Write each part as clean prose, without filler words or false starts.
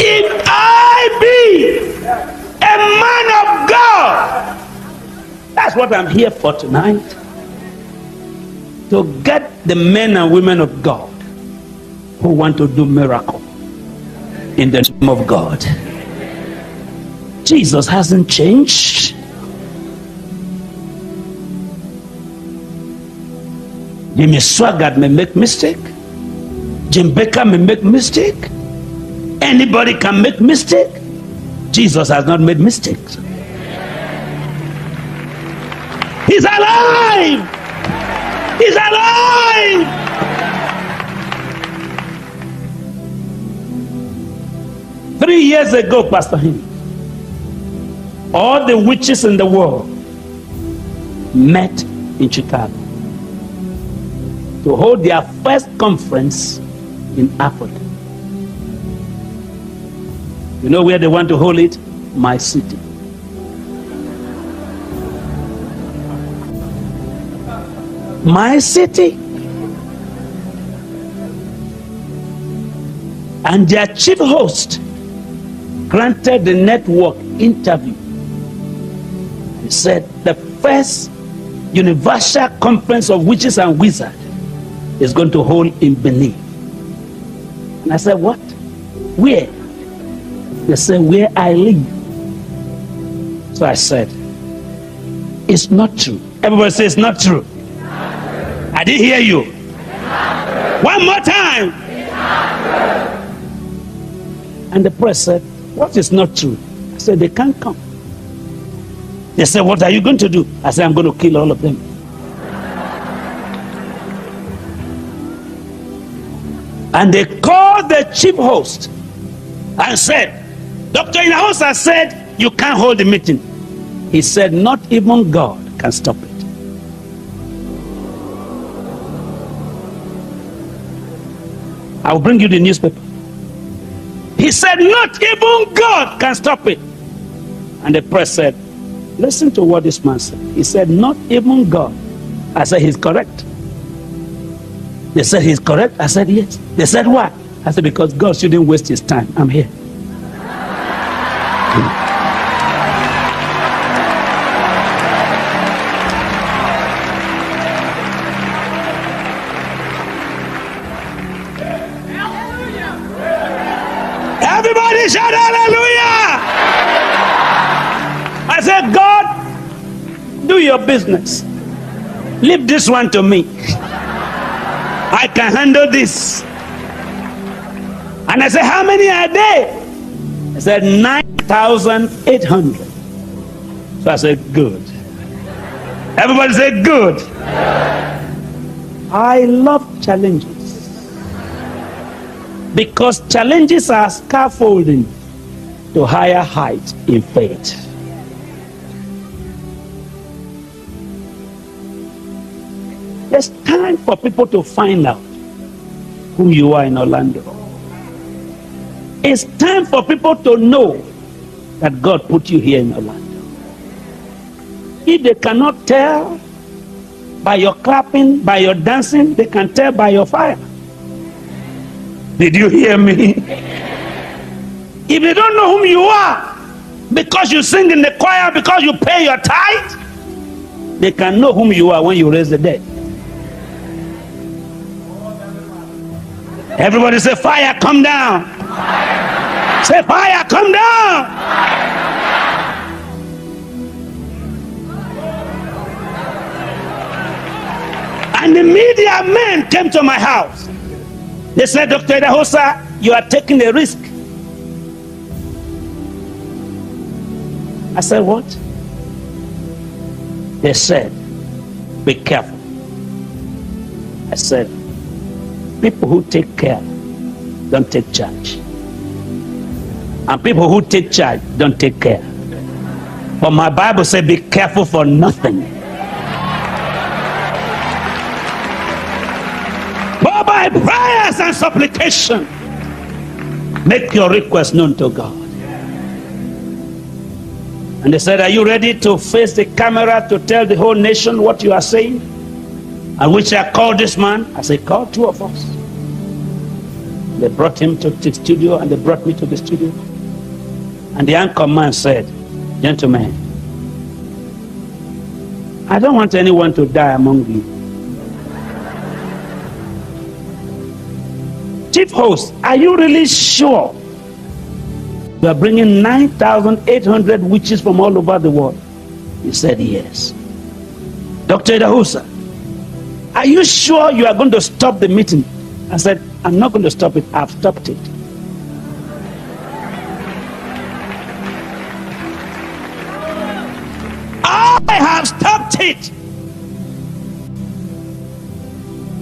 If I be a man of God, that's what I'm here for tonight. To get the men and women of God who want to do miracle in the name of God. Jesus hasn't changed. Jimmy Swaggart may make mistake. Jim Baker may make mistake. Anybody can make mistake. Jesus has not made mistakes. He's alive. He's alive. Three years ago, Pastor Henry, all the witches in the world met in Chicago to hold their first conference in Africa. You know where they want to hold it? My city. My city. And their chief host granted the network interview. He said the first universal conference of witches and wizards is going to hold in Benin. And I said, what? Where? They said, where I live. So I said, it's not true. Everybody say it's not true. I didn't hear you. One more time. And the press said, what is not true? I said, they can't come. They said, what are you going to do? I said, I'm going to kill all of them. And they called the chief host and said, Dr. Idahosa said, you can't hold the meeting. He said, not even God can stop it. I'll bring you the newspaper. He said, not even God can stop it. And the press said, listen to what this man said. He said, not even God. I said, he's correct. They said, he's correct. I said, yes. They said, why? I said, because God shouldn't waste his time. I'm here. Everybody shout hallelujah! I said, God, do your business. Leave this one to me. I can handle this. And I said, how many are there? I said, 9,800. So I said, good. Everybody said, good. I love challenges. Because challenges are scaffolding to higher heights in faith. It's time for people to find out who you are in Orlando. It's time for people to know that God put you here in Orlando. If they cannot tell by your clapping, by your dancing, they can tell by your fire. Did you hear me? If they don't know whom you are, because you sing in the choir, because you pay your tithe, they can know whom you are when you raise the dead. Everybody say, fire, come down. Fire. Say, fire, come down. Fire. And the media men came to my house. They said, Dr. Idahosa, you are taking a risk. I said, what? They said, be careful. I said, people who take care don't take charge. And people who take charge don't take care. But my Bible says, be careful for nothing. But by prayers and supplication, make your request known to God. And they said, are you ready to face the camera to tell the whole nation what you are saying? And which I called this man. I said, call two of us. They brought him to the studio, and they brought me to the studio. And the anchor man said, "Gentlemen, I don't want anyone to die among you. Chief host, are you really sure you are bringing 9,800 witches from all over the world?" He said, "Yes." "Dr. Idahosa, are you sure you are going to stop the meeting?" I said, "I'm not going to stop it. I've stopped it." I have stopped it.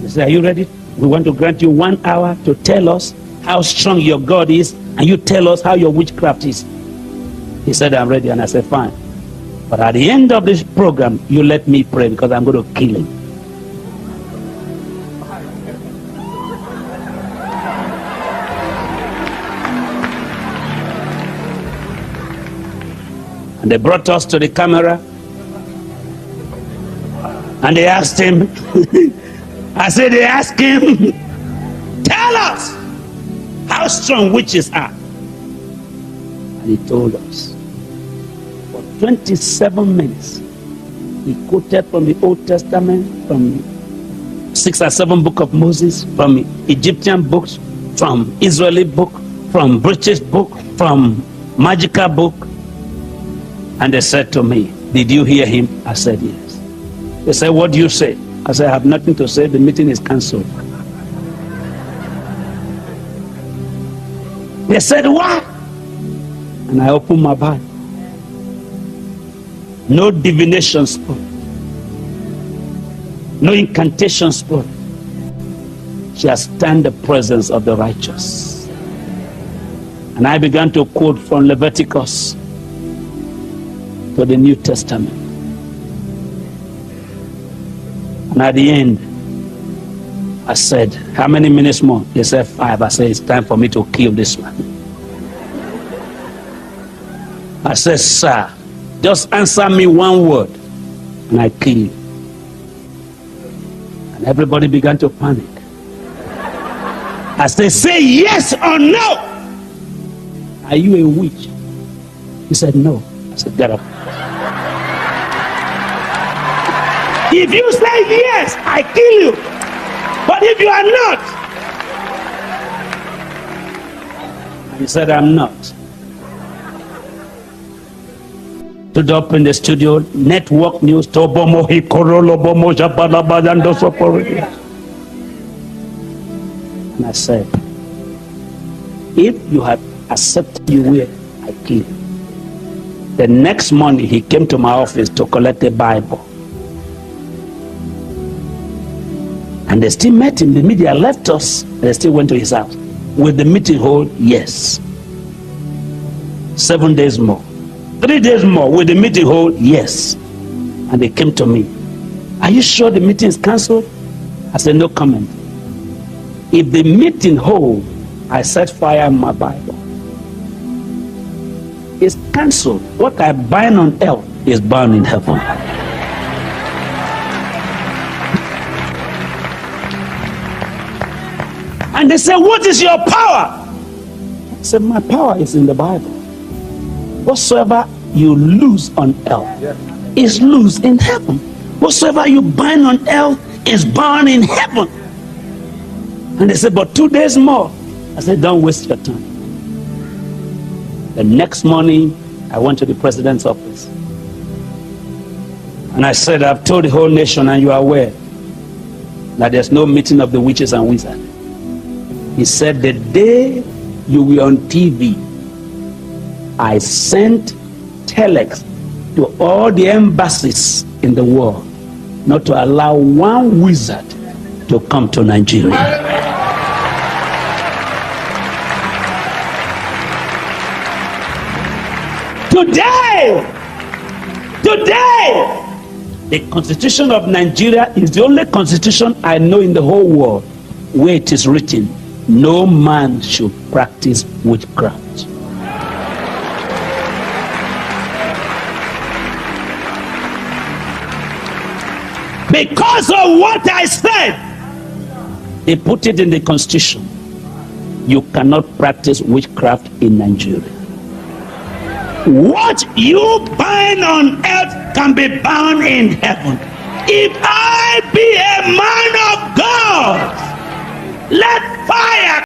He said, "Are you ready? We want to grant you 1 hour to tell us how strong your God is, and you tell us how your witchcraft is." He said, "I'm ready." And I said, "Fine. But at the end of this program, you let me pray, because I'm going to kill him." And they brought us to the camera, and they asked him, I said, they asked him, "Tell us how strong witches are." And he told us. For 27 minutes, he quoted from the Old Testament, from 6 or 7 books of Moses, from Egyptian books, from Israeli book, from British book, from magical book. And they said to me, "Did you hear him?" I said, "Yes." They said, "What do you say?" I said, "I have nothing to say. The meeting is cancelled." They said, "What?" And I opened my Bible. No divination spirit, no incantation spirit shall stand the presence of the righteous. And I began to quote from Leviticus to the New Testament. And at the end, I said, "How many minutes more?" They said 5. I said, "It's time for me to kill this man." I said, "Sir, just answer me one word, and I kill you." And everybody began to panic. I said, "Say yes or no. Are you a witch?" He said, "No." I said, "Get up." If you say yes, I kill you. But if you are not, he said, "I'm not." Stood up in the studio, network news, Tobomo Hikorolo Bomo Jabalabadando Sopori. And I said, "If you had accepted you will, I kill you." The next morning, he came to my office to collect a Bible. And they still met him. The media left us. They still went to his house. Will the meeting hold? Yes. 7 days more. 3 days more. Will the meeting hold? Yes. And they came to me. "Are you sure the meeting is cancelled?" I said, "No comment. If the meeting hold, I set fire on my Bible. It's cancelled. What I bind on earth is bound in heaven." And they said, "What is your power?" I said, "My power is in the Bible. Whatsoever you lose on earth is loose in heaven. Whatsoever you bind on earth is bound in heaven." And they said, "But 2 days more." I said, "Don't waste your time." The next morning, I went to the president's office. And I said, "I've told the whole nation, and you are aware, that there's no meeting of the witches and wizards." He said, "The day you were on TV, I sent telex to all the embassies in the world not to allow one wizard to come to Nigeria." Today, the Constitution of Nigeria is the only constitution I know in the whole world where it is written, "No man should practice witchcraft." Because of what I said, they put it in the Constitution. you cannot practice witchcraft in Nigeria. What you bind on earth can be bound in heaven. If I be a man of God, let